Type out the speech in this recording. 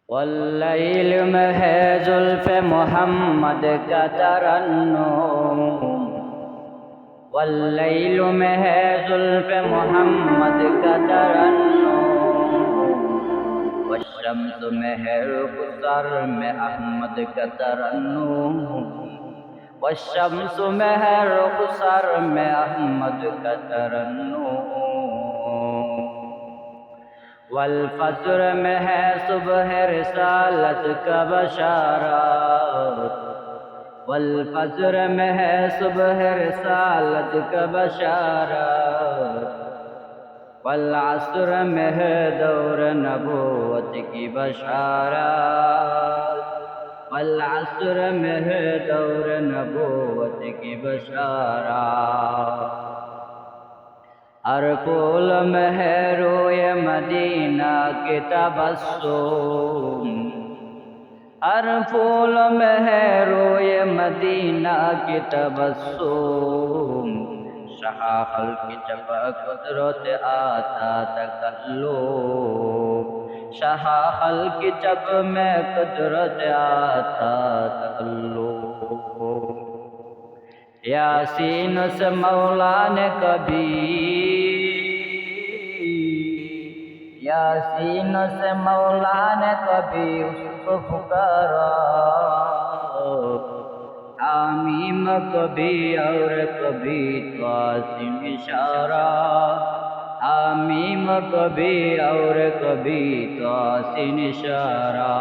والليل में है जुल्फ़ मोहम्मद का तरन्नुम, वल्लैल में है जुल्फ़ मोहम्मद का तरन्नुम, वश्शम्स में है रुख़सर में अहमद का तरन्नुम, वश्शम्स में है रुख़सर में अहमद का तरन्नुम, वल्फज्र में है सुबह रिसालत का बशारत, वल्फज्र में है सुबह रिसालत का बशारत, वल्अस्र में है दौर नबूवत की बशारत, वल्अस्र में है दौर नबूवत की बशारत। हर फूल में है रोए मदीना के तबस्सुम, हर फूल में है रोए मदीना के तबस्सुम, शहाखल की जब कुदरत आता तकल्लुम, शहाखल की जब में कुदरत आता तकल्लुम। यासीन से मौला ने कभी, यासीन से मौला ने कभी उसको पुकारा, आमीम कभी और कभी तासीम इशारा, आमीम कभी और कभी तासीम इशारा।